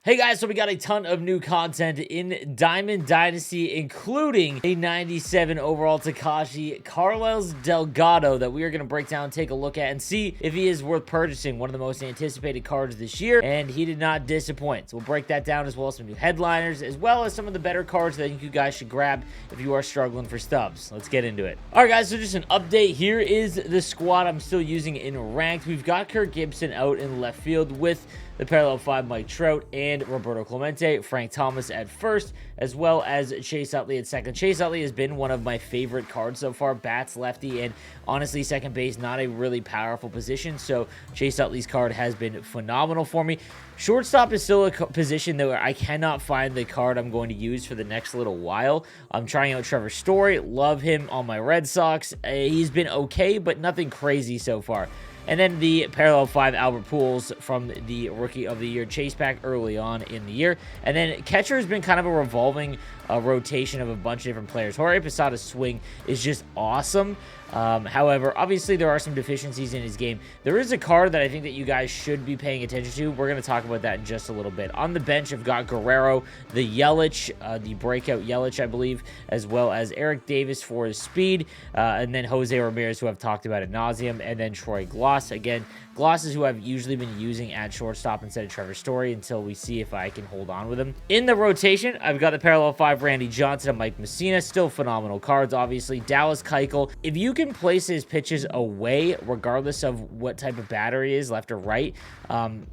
Hey guys, so we got a ton of new content in Diamond Dynasty, including a 97 overall Takashi Carlos Delgado that we are going to break down, take a look at, and see if he is worth purchasing. One of the most anticipated cards this year, and he did not disappoint. So we'll break that down, as well as some new headliners, as well as some of the better cards that I think you guys should grab if you are struggling for stubs. Let's get into it. All right, guys, so just an update. Here is the squad I'm still using in ranked. We've got Kirk Gibson out in left field with the parallel 5 Mike Trout and Roberto Clemente, Frank Thomas at first, as well as Chase Utley at second. Chase Utley has been one of my favorite cards so far. Bats, lefty, and honestly, second base, not a really powerful position, so Chase Utley's card has been phenomenal for me. Shortstop is still a position that I cannot find the card I'm going to use for the next little while. I'm trying out Trevor Story. Love him on my Red Sox. He's been okay, but nothing crazy so far. And then the parallel 5 Albert Pujols from the Rookie of the Year chase pack early on in the year. And then catcher has been kind of a revolving rotation of a bunch of different players. Jorge Posada's swing is just awesome. However, obviously there are some deficiencies in his game. There is a card that I think that you guys should be paying attention to. We're going to talk about that in just a little bit. On the bench, I've got Guerrero, the Yelich, the breakout Yelich, I believe, as well as Eric Davis for his speed, and then Jose Ramirez, who I've talked about ad nauseum, and then Troy Gloss. Again, Gloss is who I've usually been using at shortstop instead of Trevor Story until we see if I can hold on with him. In the rotation, I've got the parallel 5 Randy Johnson and Mike Messina. Still phenomenal cards, obviously. Dallas Keuchel. If you can place his pitches away, regardless of what type of batter he is, left or right,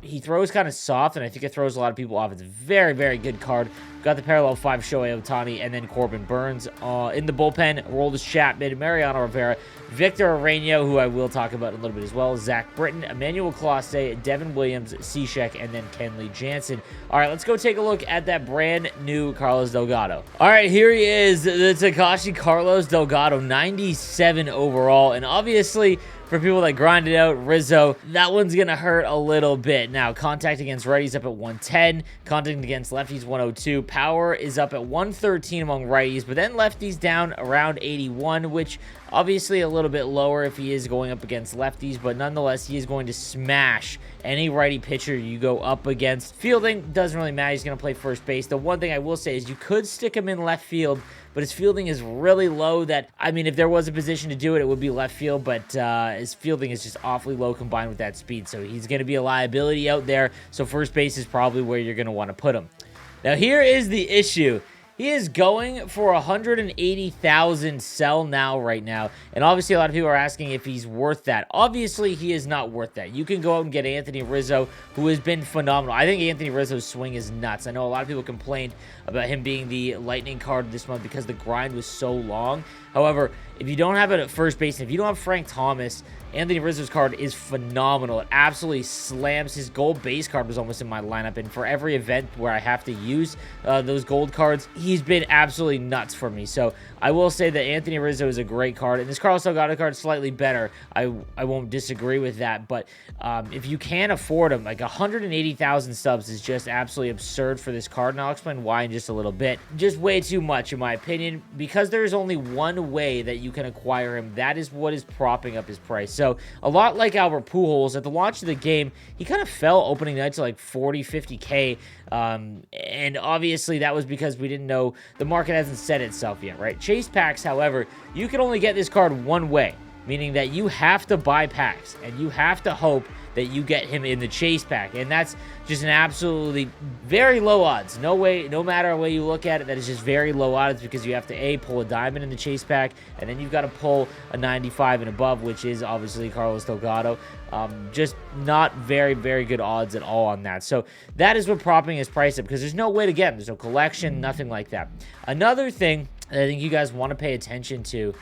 he throws kind of soft, and I think it throws a lot of people off. It's a very, very good card. Got the parallel 5 Shohei Ohtani, and then Corbin Burns. In the bullpen, Aroldis Chapman, Mariano Rivera, Victor Arreño, who I will talk about in a little bit as well, Zach Britton, Emmanuel Clase, Devin Williams, Cishek, and then Kenley Jansen. All right, let's go take a look at that brand new Carlos Delgado. All right, here he is, the Takashi Carlos Delgado, 97 overall, and obviously, for people that grinded out Rizzo, that one's going to hurt a little bit. Now, contact against righties up at 110. Contact against lefties 102. Power is up at 113 among righties, but then lefties down around 81, which obviously a little bit lower if he is going up against lefties, but nonetheless, he is going to smash any righty pitcher you go up against. Fielding doesn't really matter. He's going to play first base. The one thing I will say is you could stick him in left field, but his fielding is really low that, I mean, if there was a position to do it, it would be left field, but his fielding is just awfully low combined with that speed, so he's going to be a liability out there, so first base is probably where you're going to want to put him. Now, here is the issue. He is going for 180,000 sell now right now, and obviously a lot of people are asking if he's worth that. Obviously, he is not worth that. You can go out and get Anthony Rizzo, who has been phenomenal. I think Anthony Rizzo's swing is nuts. I know a lot of people complained about him being the lightning card this month because the grind was so long. However, if you don't have it at first base, and if you don't have Frank Thomas, Anthony Rizzo's card is phenomenal. It absolutely slams. His gold base card was almost in my lineup, and for every event where I have to use those gold cards, he's been absolutely nuts for me. So I will say that Anthony Rizzo is a great card, and this Carlos Delgado card is slightly better. I won't disagree with that, but if you can afford him, like 180,000 subs is just absolutely absurd for this card, and I'll explain why in just a little bit. Just way too much, in my opinion, because there's only one way that you can acquire him. That is what is propping up his price. So a lot like Albert Pujols, at the launch of the game, he kind of fell opening night to like 40, 50K. And obviously that was because we didn't know, the market hasn't set itself yet, right? Chase packs, however, you can only get this card one way, meaning that you have to buy packs and you have to hope that you get him in the chase pack, and that's just an absolutely very low odds. No way, no matter way you look at it, that is just very low odds, because you have to A, pull a diamond in the chase pack, and then you've got to pull a 95 and above, which is obviously Carlos Delgado. Just not very, very good odds at all on that. So that is what propping his price up, because there's no way to get him. There's no collection, nothing like that. Another thing that I think you guys want to pay attention to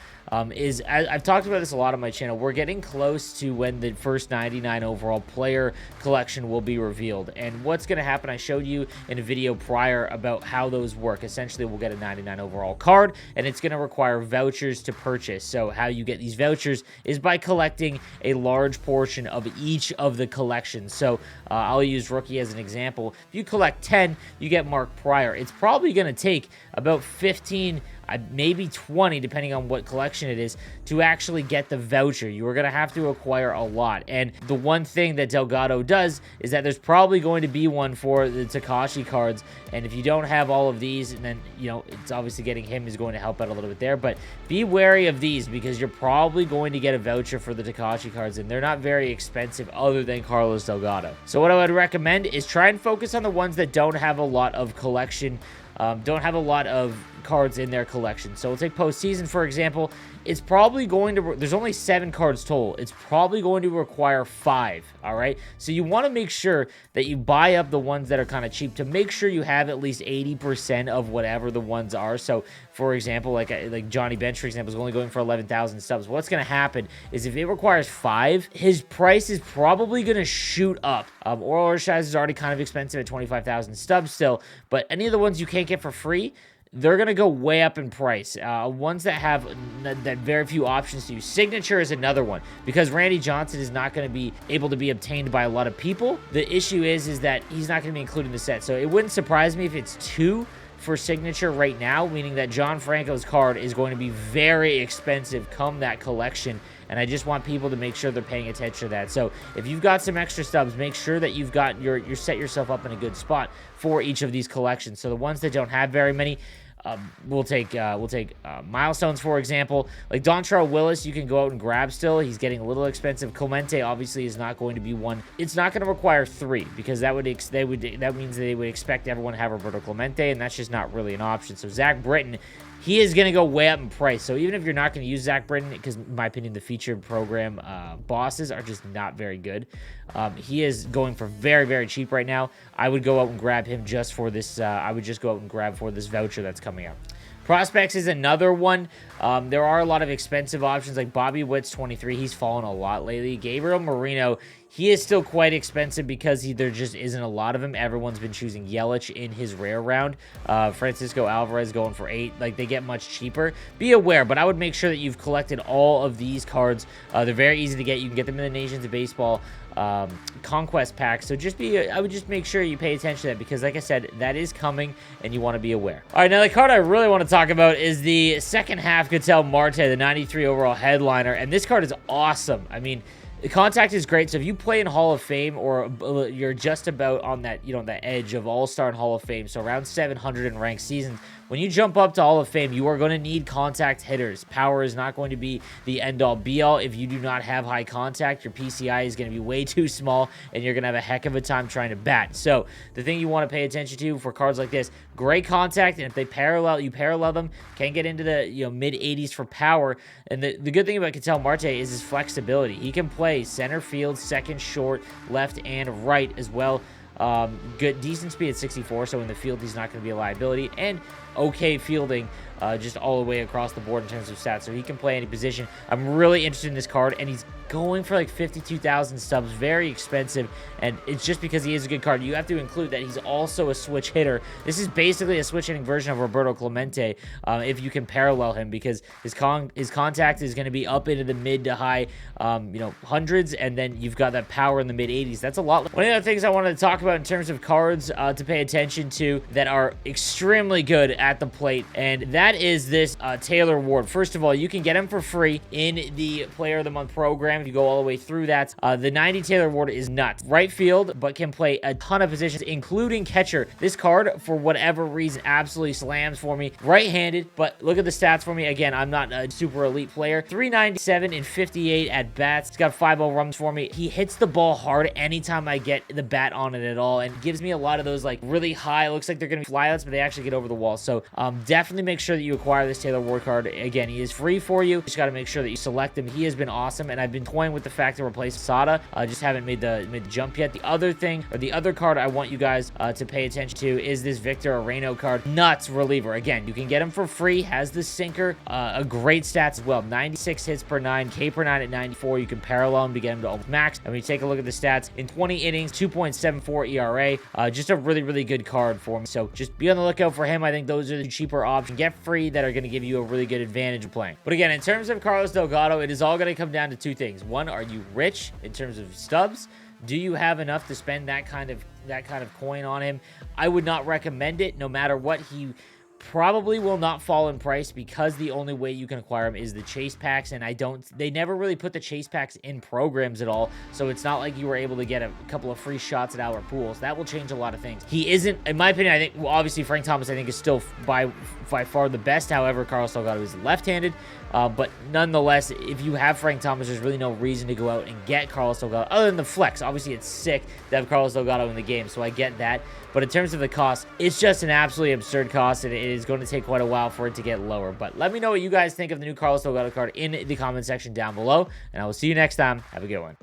is, I've talked about this a lot on my channel, we're getting close to when the first 99 overall player collection will be revealed. And what's going to happen, I showed you in a video prior about how those work. Essentially, we'll get a 99 overall card, and it's going to require vouchers to purchase. So how you get these vouchers is by collecting a large portion of each of the collections. So I'll use rookie as an example. If you collect 10, you get Mark Pryor. It's probably going to take about 15 maybe 20, depending on what collection it is, to actually get the voucher. You are going to have to acquire a lot. And the one thing that Delgado does is that there's probably going to be one for the Takashi cards. And if you don't have all of these, and then, you know, it's obviously getting him is going to help out a little bit there. But be wary of these because you're probably going to get a voucher for the Takashi cards, and they're not very expensive other than Carlos Delgado. So what I would recommend is try and focus on the ones that don't have a lot of collection, don't have a lot of cards in their collection. So we'll take postseason, for example. It's probably going to, there's only 7 cards total. It's probably going to require 5, all right? So you want to make sure that you buy up the ones that are kind of cheap to make sure you have at least 80% of whatever the ones are. So, for example, like Johnny Bench, for example, is only going for 11,000 subs. What's going to happen is if it requires 5, his price is probably going to shoot up. Oral Urshaz is already kind of expensive at 25,000 subs still, but any of the ones you can't get for free, they're going to go way up in price. Ones that have that very few options to use. Signature is another one because Randy Johnson is not going to be able to be obtained by a lot of people. The issue is that he's not going to be included in the set. So it wouldn't surprise me if it's 2 for signature right now, meaning that John Franco's card is going to be very expensive come that collection. And I just want people to make sure they're paying attention to that. So if you've got some extra stubs, make sure that you've got you're set yourself up in a good spot for each of these collections. So the ones that don't have very many, we'll take milestones, for example. Like Dontrell Willis, you can go out and grab still. He's getting a little expensive. Clemente obviously is not going to be one. It's not going to require 3 because that means they would expect everyone to have Roberto Clemente, and that's just not really an option. So Zach Britton, he is going to go way up in price. So even if you're not going to use Zach Britton, because in my opinion, the featured program bosses are just not very good. He is going for very, very cheap right now. I would go out and grab him just for this. I would just go out and grab for this voucher that's coming out. Prospects is another one. There are a lot of expensive options like Bobby Witt's 23. He's fallen a lot lately. Gabriel Marino, he is still quite expensive because there just isn't a lot of him. Everyone's been choosing Yelich in his rare round. Francisco Alvarez going for 8. Like, they get much cheaper. Be aware, but I would make sure that you've collected all of these cards. They're very easy to get. You can get them in the Nations of Baseball conquest pack. So I would just make sure you pay attention to that because, like I said, that is coming and you want to be aware. All right, now the card I really want to talk about is the second half Ketel Marte, the 93 overall headliner, and this card is awesome. I mean, the contact is great. So if you play in Hall of Fame or you're just about on that, you know, the edge of All-Star and Hall of Fame, so around 700 in ranked seasons, when you jump up to Hall of Fame, you are going to need contact hitters. Power is not going to be the end-all, be-all. If you do not have high contact, your PCI is going to be way too small, and you're going to have a heck of a time trying to bat. So the thing you want to pay attention to for cards like this, great contact, and if they you parallel them, can get into the mid-80s for power. And the good thing about Ketel Marte is his flexibility. He can play center field, second, short, left, and right as well. Decent speed at 64, so in the field he's not going to be a liability, and okay fielding just all the way across the board in terms of stats, so he can play any position. I'm really interested in this card, and he's going for like 52,000 subs, very expensive, and it's just because he is a good card. You have to include that he's also a switch hitter. This is basically a switch hitting version of Roberto Clemente, if you can parallel him, because his contact is going to be up into the mid to high hundreds, and then you've got that power in the mid 80s. That's a lot. One of the other things I wanted to talk about in terms of cards to pay attention to that are extremely good at the plate, and that is this Taylor Ward. First of all, you can get him for free in the Player of the Month program if you go all the way through that. The 90 Taylor Ward is nuts. Right field, but can play a ton of positions, including catcher. This card, for whatever reason, absolutely slams for me. Right-handed, but look at the stats for me. Again, I'm not a super elite player. 397 and 58 at bats. He's got 5-0 runs for me. He hits the ball hard anytime I get the bat on it at all, and gives me a lot of those like really high, looks like they're going to be flyouts, but they actually get over the wall. So definitely make sure that you acquire this Taylor Ward card. Again, he is free for you. Just got to make sure that you select him. He has been awesome, and I've been toying with the fact to replace Sada. Just haven't made the jump yet. The other card I want you guys to pay attention to is this Victor Areno card. Nuts reliever. Again, you can get him for free. Has the sinker. A great stats as well. 96 hits per 9, K per 9 at 94. You can parallel him to get him to almost max. And when you take a look at the stats, in 20 innings, 2.74 ERA. Just a really, really good card for me. So just be on the lookout for him. I think those are the cheaper options. Get free that are going to give you a really good advantage of playing. But again, in terms of Carlos Delgado, it is all going to come down to 2 things. One, are you rich in terms of stubs? Do you have enough to spend that kind of coin on him? I would not recommend it, no matter what he probably will not fall in price because the only way you can acquire him is the chase packs, and they never really put the chase packs in programs at all, so it's not like you were able to get a couple of free shots at our pools. That will change a lot of things. He isn't, in my opinion, I think, well, obviously Frank Thomas I think is still by far the best. However, Carlos Delgado is left-handed, but nonetheless, if you have Frank Thomas, there's really no reason to go out and get Carlos Delgado other than the flex. Obviously, it's sick to have Carlos Delgado in the game, so I get that. But in terms of the cost, it's just an absolutely absurd cost, and it is going to take quite a while for it to get lower. But let me know what you guys think of the new Carlos Delgado card in the comment section down below, and I will see you next time. Have a good one.